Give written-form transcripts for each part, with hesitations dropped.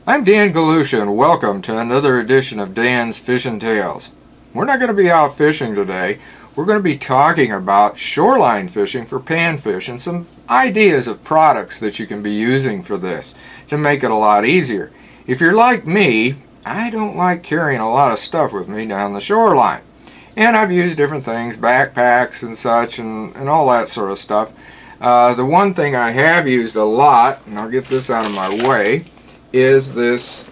I'm Dan Galusha and welcome to another edition of Dan's Fishing Tales. We're not going to be out fishing today. We're going to be talking about shoreline fishing for panfish and some ideas of products that you can be using for this to make it a lot easier. If you're like me, I don't like carrying a lot of stuff with me down the shoreline. And I've used different things, backpacks and such and all that sort of stuff. The one thing I have used a lot, and I'll get this out of my way, is this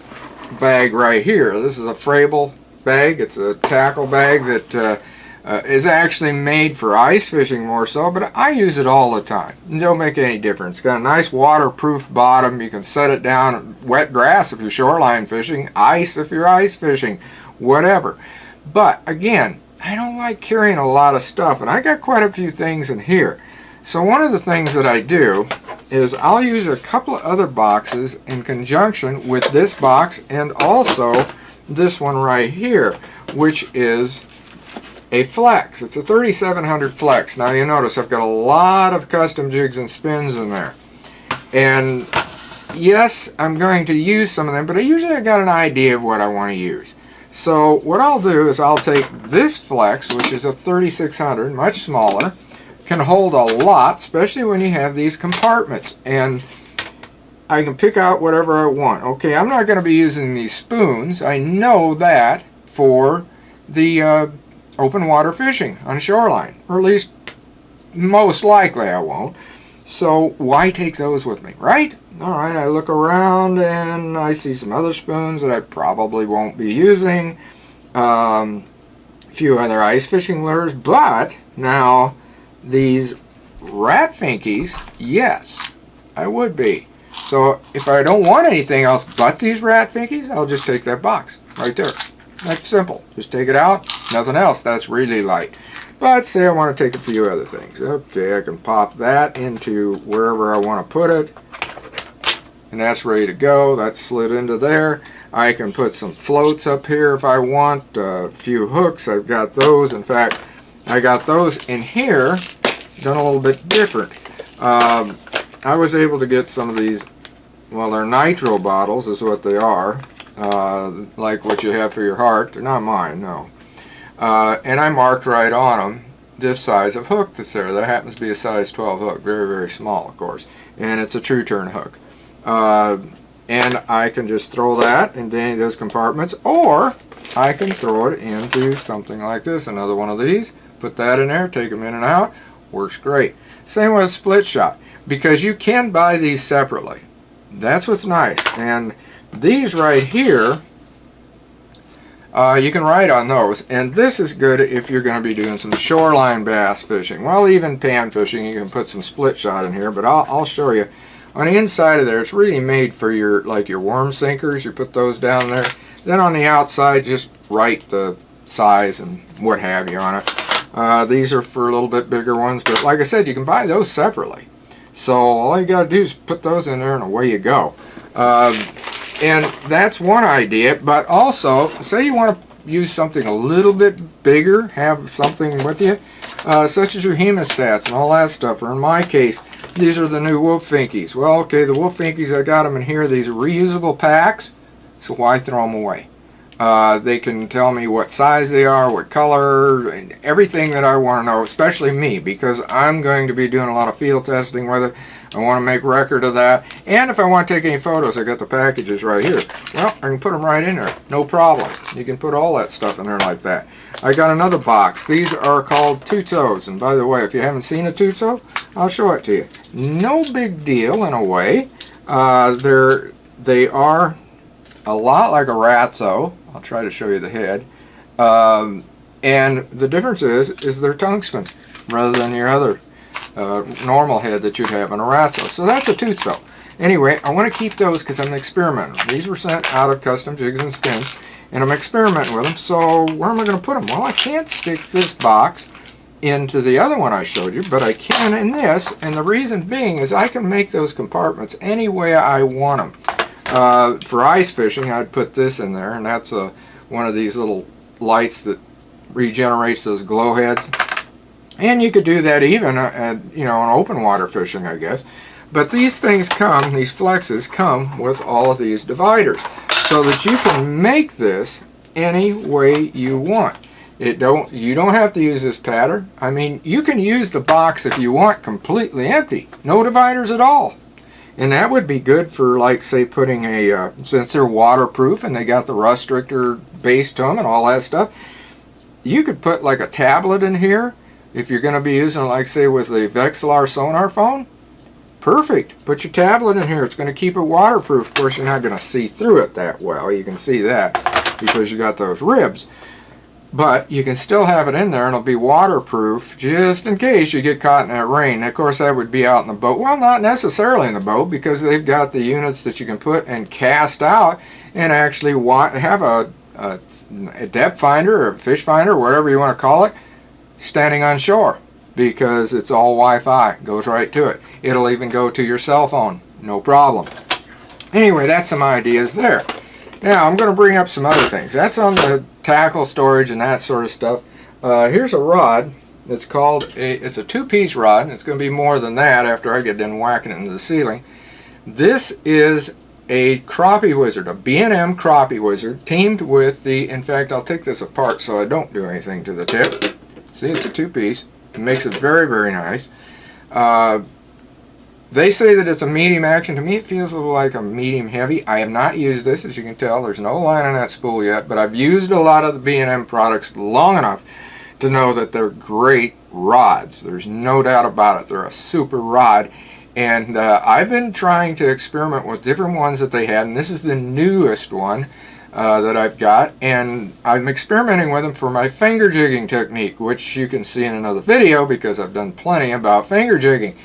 bag right here. This is a Frabill bag. It's a tackle bag that is actually made for ice fishing more so, but I use it all the time. It don't make any difference. It's got a nice waterproof bottom. You can set it down, wet grass if you're shoreline fishing, ice if you're ice fishing, whatever. But again, I don't like carrying a lot of stuff, and I got quite a few things in here. So one of the things that I do is I'll use a couple of other boxes in conjunction with this box and also this one right here, which is a flex. It's a 3700 flex. Now you notice I've got a lot of custom jigs and spins in there. And yes, I'm going to use some of them, but I got an idea of what I want to use. So what I'll do is I'll take this flex, which is a 3600, much smaller, can hold a lot, especially when you have these compartments, and I can pick out whatever I want. Okay, I'm not going to be using these spoons. I know that for the open water fishing on shoreline, or at least most likely I won't. So why take those with me, right? Alright, I look around and I see some other spoons that I probably won't be using, a few other ice fishing lures, but now these rat finkies, yes, I would be. So if I don't want anything else but these rat finkies, I'll just take that box right there. That's simple. Just take it out, nothing else. That's really light. But say I want to take a few other things. Okay, I can pop that into wherever I want to put it, and that's ready to go. That's slid into there. I can put some floats up here if I want, a few hooks. I've got those. In fact, I got those in here done a little bit different. I was able to get some of these, well, they're nitro bottles is what they are, like what you have for your heart. They're not mine, no. And I marked right on them this size of hook that's there. That happens to be a size 12 hook, very, very small, of course, and it's a true turn hook. And I can just throw that into any of those compartments, or I can throw it into something like this, another one of these, put that in there, take them in and out, works great. Same with split shot, because you can buy these separately. That's what's nice. And these right here, you can ride on those, and this is good if you're going to be doing some shoreline bass fishing. Well, even pan fishing, you can put some split shot in here, but I'll show you. On the inside of there, it's really made for your, like your worm sinkers. You put those down there. Then on the outside, just write the size and what have you on it. These are for a little bit bigger ones, but like I said, you can buy those separately. So all you got to do is put those in there and away you go. And that's one idea, but also, say you want to use something a little bit bigger, have something with you, such as your hemostats and all that stuff, or in my case, these are the new wolf finkies. Well, okay, the wolf finkies, I got them in here. These are reusable packs, so why throw them away? They can tell me what size they are, what color, and everything that I want to know, especially me, because I'm going to be doing a lot of field testing with it. I want to make record of that. And if I want to take any photos, I got the packages right here. Well, I can put them right in there. No problem. You can put all that stuff in there like that. I got another box. These are called Tutsos. And by the way, if you haven't seen a Tutso, I'll show it to you. No big deal in a way. They are a lot like a Ratso. I'll try to show you the head. And the difference is they're tungsten rather than your other normal head that you'd have in a Ratso. So that's a Tutso. Anyway, I want to keep those because I'm experimenting. These were sent out of custom jigs and spins, and I'm experimenting with them. So where am I going to put them? Well, I can't stick this box into the other one I showed you, but I can in this, and the reason being is I can make those compartments any way I want them. For ice fishing, I'd put this in there, and that's one of these little lights that regenerates those glow heads. And you could do that even at, on open water fishing, I guess. But these things come, these flexes come with all of these dividers, so that you can make this any way you want. You don't have to use this pattern. I mean, you can use the box if you want completely empty, no dividers at all. And that would be good for, like, say, putting a, since they're waterproof and they got the rust stricter base to them and all that stuff, you could put like a tablet in here if you're going to be using, like, say, with a Vexilar sonar phone. Perfect. Put your tablet in here. It's going to keep it waterproof. Of course, you're not going to see through it that well. You can see that because you got those ribs. But you can still have it in there and it'll be waterproof just in case you get caught in that rain. Of course, that would be out in the boat. Well, not necessarily in the boat, because they've got the units that you can put and cast out and actually have a depth finder or a fish finder, whatever you want to call it, standing on shore, because it's all Wi-Fi. Goes right to it. It'll even go to your cell phone. No problem. Anyway, that's some ideas there. Now, I'm going to bring up some other things. That's on the tackle storage and that sort of stuff. Here's a rod. It's a two-piece rod. It's going to be more than that after I get done whacking it into the ceiling. This is a Crappie Wizard, a B&M Crappie Wizard, teamed with the, in fact, I'll take this apart so I don't do anything to the tip. See, it's a two-piece. It makes it very, very nice. They say that it's a medium action. To me, it feels a little like a medium heavy. I have not used this, as you can tell. There's no line on that spool yet, but I've used a lot of the B&M products long enough to know that they're great rods. There's no doubt about it. They're a super rod. And I've been trying to experiment with different ones that they had, and this is the newest one that I've got, and I'm experimenting with them for my finger jigging technique, which you can see in another video because I've done plenty about finger jigging.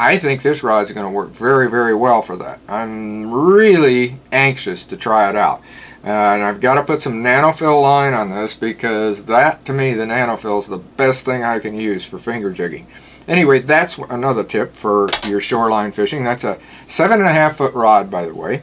I think this rod is going to work very, very well for that. I'm really anxious to try it out. And I've got to put some nanofill line on this, because that, to me, the nanofill is the best thing I can use for finger jigging. Anyway, that's another tip for your shoreline fishing. That's a 7.5 foot rod, by the way.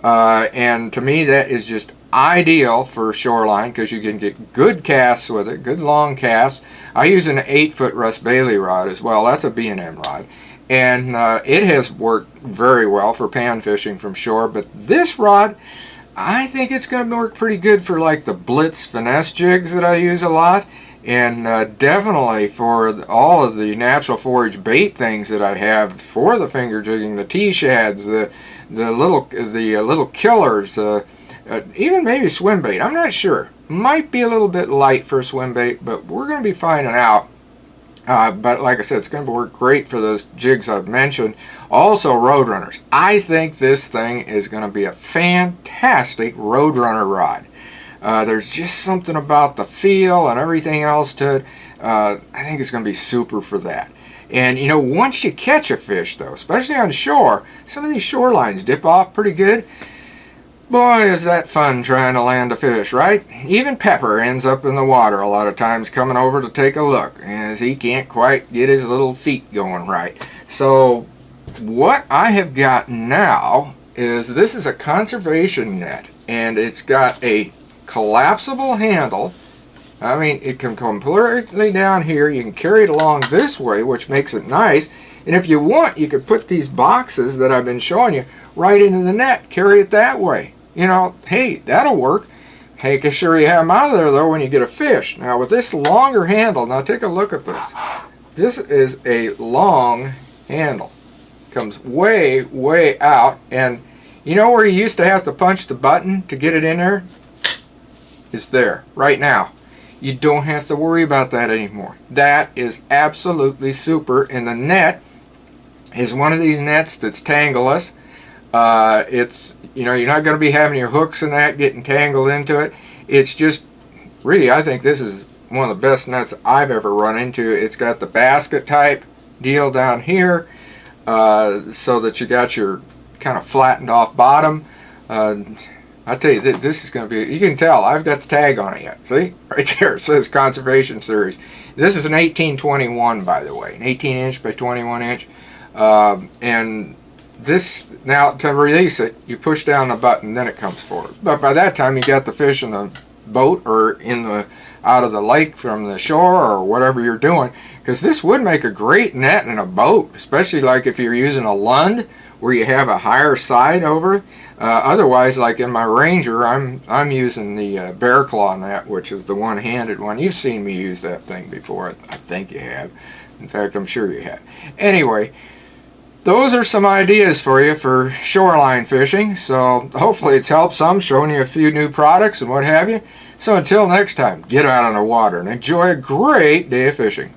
And to me, that is just ideal for shoreline, because you can get good casts with it, good long casts. I use an 8 foot Russ Bailey rod as well. That's a B&M rod. And it has worked very well for pan fishing from shore. But this rod, I think it's going to work pretty good for, like, the Blitz finesse jigs that I use a lot. And definitely for all of the natural forage bait things that I have for the finger jigging, the T-Shads, the little killers, even maybe swim bait. I'm not sure. Might be a little bit light for swim bait, but we're going to be finding out. But like I said, it's going to work great for those jigs I've mentioned. Also, Roadrunners. I think this thing is going to be a fantastic Roadrunner rod. There's just something about the feel and everything else to it. I think it's going to be super for that. And, you know, once you catch a fish, though, especially on shore, some of these shorelines dip off pretty good. Boy, is that fun trying to land a fish, right? Even Pepper ends up in the water a lot of times coming over to take a look, as he can't quite get his little feet going right. So what I have got now is, this is a conservation net, and it's got a collapsible handle. I mean, it can come completely down here. You can carry it along this way, which makes it nice. And if you want, you could put these boxes that I've been showing you right into the net, carry it that way. You know, hey, that'll work. Make sure you have them out of there, though, when you get a fish. Now, with this longer handle, now take a look at this. This is a long handle. Comes way, way out. And you know where you used to have to punch the button to get it in there? It's there, right now. You don't have to worry about that anymore. That is absolutely super. And the net is one of these nets that's tangleless. It's, you know, you're not going to be having your hooks and that getting tangled into it. It's just, really, I think this is one of the best nets I've ever run into. It's got the basket type deal down here, so that you got your kind of flattened off bottom. I tell you, this is going to be, you can tell, I've got the tag on it yet. See? Right there, it says Conservation Series. This is an 1821, by the way, an 18 inch by 21 inch. And this, now to release it, you push down the button, then it comes forward. But by that time, you got the fish in the boat or in the out of the lake from the shore or whatever you're doing, because this would make a great net in a boat, especially like if you're using a Lund where you have a higher side over. Otherwise, like in my Ranger, I'm using the bear claw net, which is the one-handed one. You've seen me use that thing before. I think you have. In fact, I'm sure you have. Anyway, those are some ideas for you for shoreline fishing. So hopefully it's helped some, showing you a few new products and what have you. So until next time, get out on the water and enjoy a great day of fishing.